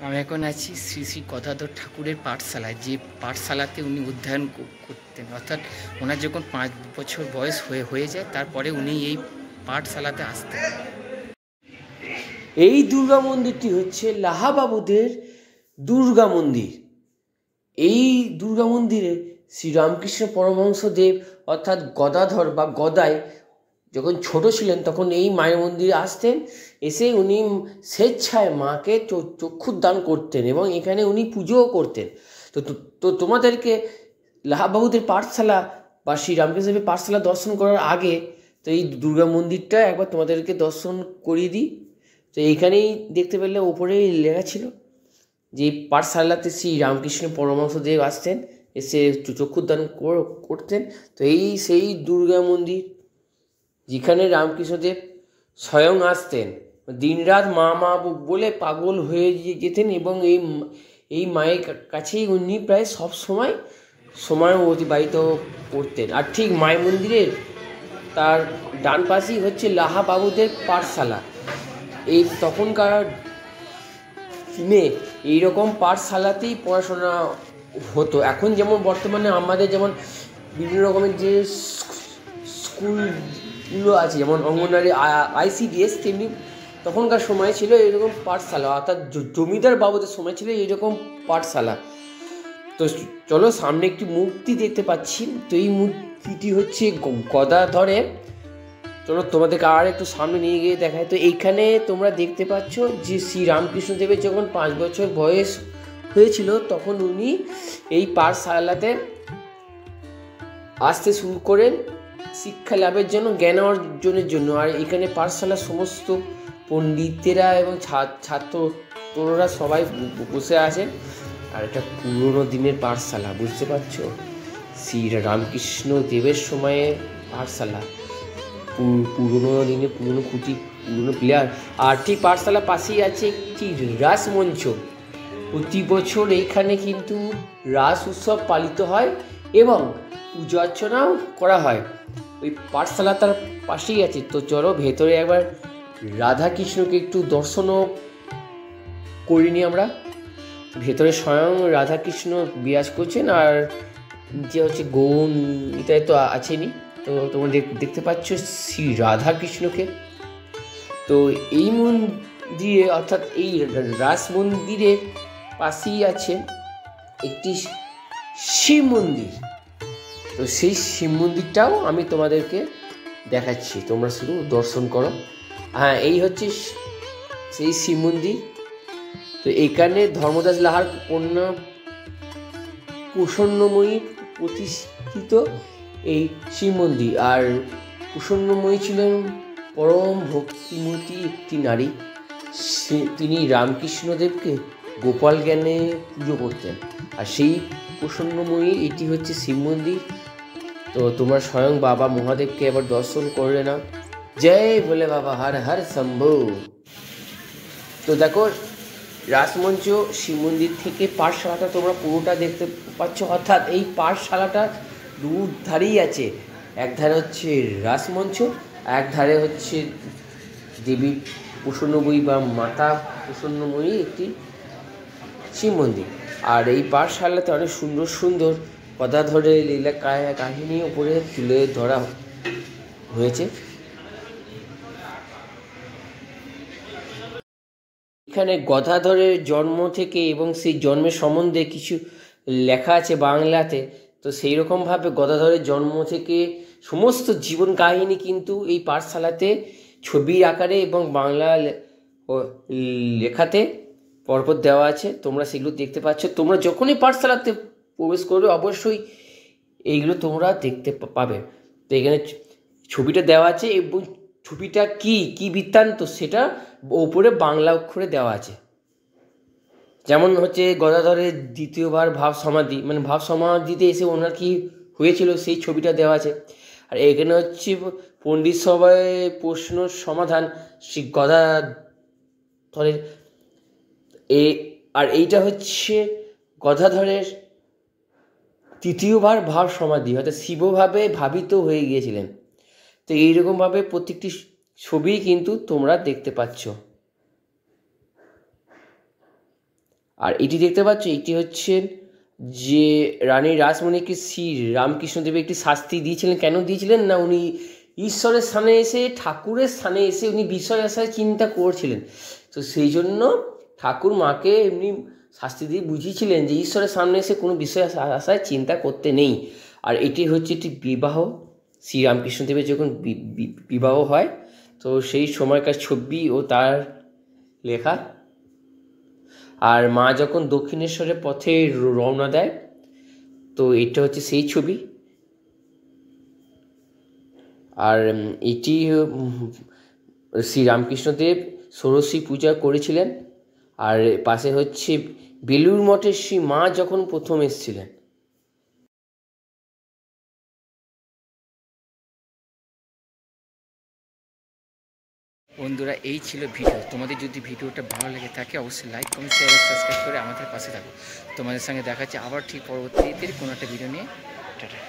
আমি এখন আছি শ্রী শ্রী গদাধর ঠাকুরের পাঠশালায়, যে পাঠশালাতে উনি অধ্যয়ন করতেন। অর্থাৎ ওনার যখন 5 বছর বয়স হয়ে যায়, তারপরে উনি এই পাঠশালাতে আসতেন। এই দুর্গা মন্দিরটি হচ্ছে লাহাবাবুদের দুর্গা মন্দির। এই দুর্গা মন্দিরে শ্রীরামকৃষ্ণ পরমহংসদেব অর্থাৎ গদাধর বা গদাই যখন ছোট ছিলেন তখন এই মায়ের মন্দিরে আসতেন, এসে উনি স্বেচ্ছায় মাকে চক্ষুদান করতেন এবং এখানে উনি পুজোও করতেন। তো তোমাদেরকে লাহাবাবুদের পাঠশালা বা শ্রীরামকৃষ্ণদেবের পাঠশালা দর্শন করার আগে তো এই দুর্গা মন্দিরটা একবার তোমাদেরকে দর্শন করিয়ে দিই। তো এইখানেই দেখতে পেলে ওপরেই লেখা ছিল যে পাঠশালাতে শ্রী রামকৃষ্ণ পরমহংসদেব আসতেন, এসে চক্ষুদান করতেন। তো এই সেই দুর্গা মন্দির যেখানে রামকৃষ্ণদেব স্বয়ং আসতেন, দিনরাত মা মা বলে পাগল হয়ে যেতেন এবং এই মায়ের কাছেই উনি প্রায় সব সময় অতিবাহিত করতেন। আর ঠিক মায়ের মন্দিরের তার ডান পাশেই হচ্ছে লাহাবাবুদের পাঠশালা। এই তখনকার দিনে এইরকম পাঠশালাতেই পড়াশোনা হতো। এখন যেমন বর্তমানে আমাদের যেমন বিভিন্ন রকমের যে স্কুলগুলো আছে, যেমন অঙ্গনওয়াড়ি, ICDS, তেমনি তখনকার সময় ছিল এইরকম পাঠশালা, অর্থাৎ জমিদার বাবুদের সময় ছিল এইরকম পাঠশালা। তো চলো, সামনে একটি মূর্তি দেখতে পাচ্ছি। তো এই মূর্তিটি হচ্ছে গদাধরের। চলো তোমাদেরকে আর একটু সামনে নিয়ে গিয়ে দেখায়। তো এইখানে তোমরা দেখতে পাচ্ছ যে শ্রী রামকৃষ্ণদেবের যখন 5 বছর বয়স হয়েছিল তখন উনি এই পাঠশালাতে আসতে শুরু করেন শিক্ষা লাভের জন্য, জ্ঞান অর্জনের জন্য। আর এখানে পাঠশালার সমস্ত পণ্ডিতেরা এবং ছাত্ররা সবাই বসে আছেন। আর এটা পুরোনো দিনের পাঠশালা, বুঝতে পারছো? শ্রী রামকৃষ্ণ দেবের সময়ে পাঠশালা, পুরোনো দিনে পুরোনো খুঁটি, পুরোনো প্লেয়ার। আর ঠিক পাঠশালার পাশেই আছে একটি রাসমঞ্চ। প্রতি বছর এইখানে কিন্তু রাস উৎসব পালিত হয় এবং পূজা অর্চনাও করা হয়। ওই পাঠশালা তার পাশেই আছে। তো চলো ভেতরে একবার রাধাকৃষ্ণকে একটু দর্শনও করিনি আমরা। ভেতরে স্বয়ং রাধাকৃষ্ণ বিরাজ করছেন, আর যে হচ্ছে গৌণিতায় তো আছেনি। তো তোমরা দেখতে পাচ্ছ শ্রী রাধাকৃষ্ণকে। তো এই মন্দিরে অর্থাৎ এই রাস মন্দিরের পাশেই আছে একটি শিব মন্দির। তো সেই শিব মন্দিরটাও আমি তোমাদেরকে দেখাচ্ছি, তোমরা শুধু দর্শন করো। হ্যাঁ, এই হচ্ছে সেই শিব মন্দির। তো এখানে ধর্মদাস লাহার কন্যা প্রসন্নময়ী প্রতিষ্ঠিত এই শিব মন্দির। আর প্রসন্নময়ী ছিলেন পরম ভক্তিমতী একটি নারী। তিনি রামকৃষ্ণদেবকে গোপাল জ্ঞানে পুজো করতেন। আর সেই প্রসন্নময়ী এটি হচ্ছে শিব মন্দির। তো তোমরা স্বয়ং বাবা মহাদেবকে এবার দর্শন করে নাও। জয় ভোলে বাবা, হর হর শম্ভু। তো দেখো, রাসমঞ্চ শিব মন্দির থেকে পাঠশালাটা তোমরা পুরোটা দেখতে পাচ্ছ। অর্থাৎ এই পাঠশালাটা দুধারেই আছে, এক ধারে হচ্ছে রাসমঞ্চ, এক ধারে হচ্ছে দেবী প্রসন্নময়ী বা মাতা প্রসন্নময়ী একটি শিব মন্দির। আর এই পাঠশালাতে অনেক সুন্দর সুন্দর গদাধরের লীলা কাহিনী উপরে তুলে ধরা হয়েছে। এখানে গদাধরের জন্ম থেকে এবং সেই জন্মের সম্বন্ধে কিছু লেখা আছে বাংলাতে। তো সেই রকমভাবে গদাধরের জন্ম থেকে সমস্ত জীবন কাহিনী কিন্তু এই পাঠশালাতে ছবির আকারে এবং বাংলা লেখাতে পরপর দেওয়া আছে। তোমরা সেগুলো দেখতে পাচ্ছ। তোমরা যখনই পাঠশালাতে প্রবেশ করবে অবশ্যই এইগুলো তোমরা দেখতে পাবে। তো এখানে ছবিটা দেওয়া আছে এবং ছবিটা কি বৃত্তান্ত সেটা ওপরে বাংলা অক্ষরে দেওয়া আছে। যেমন হচ্ছে গদাধরের দ্বিতীয়বার ভাব সমাধি, মানে ভাব সমাধিতে এসে ওনার কি হয়েছিল সেই ছবিটা দেওয়া আছে। আর এখানে হচ্ছে পণ্ডিত সভায় প্রশ্ন সমাধান শ্রী গদাধরের। আর এইটা হচ্ছে গদাধরের তৃতীয়বার ভাব সমাধি, অর্থাৎ শিবভাবে ভাবিত হয়ে গিয়েছিলেন। তো এইরকমভাবে প্রত্যেকটি ছবি কিন্তু তোমরা দেখতে পাচ্ছ। আর এটি দেখতে পাচ্ছ, এটি হচ্ছে যে রানী রাসমণিকে শ্রী রামকৃষ্ণদেব একটি শাস্তি দিয়েছিলেন। কেন দিয়েছিলেন না, উনি ঈশ্বরের স্থানে এসে, ঠাকুরের স্থানে এসে উনি বিষয় আশায় চিন্তা করছিলেন। তো সেই জন্য ঠাকুর মাকে এমনি শাস্তি দিয়ে বুঝিয়েছিলেন যে ঈশ্বরের সামনে এসে কোনো বিষয় আশায় চিন্তা করতে নেই। আর এটি হচ্ছে একটি বিবাহ, শ্রীরামকৃষ্ণদেবের যখন বিবাহ হয়, তো সেই সময়কার ছবি ও তার লেখা। আর মা যখন দক্ষিণেশ্বরের পথে রওনা দেয়, তো এটা হচ্ছে সেই ছবি। আর এটি শ্রীরামকৃষ্ণদেব ষোড়শী পূজা করেছিলেন। আর পাশে হচ্ছে বেলুড় মঠের শ্রী মা যখন প্রথম এসেছিলেন। বন্ধুরা, এই ছিল ভিডিও। তোমাদের যদি ভিডিওটা ভালো লেগে থাকে অবশ্যই লাইক, কমেন্ট, শেয়ার এবং সাবস্ক্রাইব করে আমাদের পাশে থাকো। তোমাদের সঙ্গে দেখা যাচ্ছে আবার ঠিক পরবর্তীতে কোনো একটা ভিডিও নিয়ে। টাটা।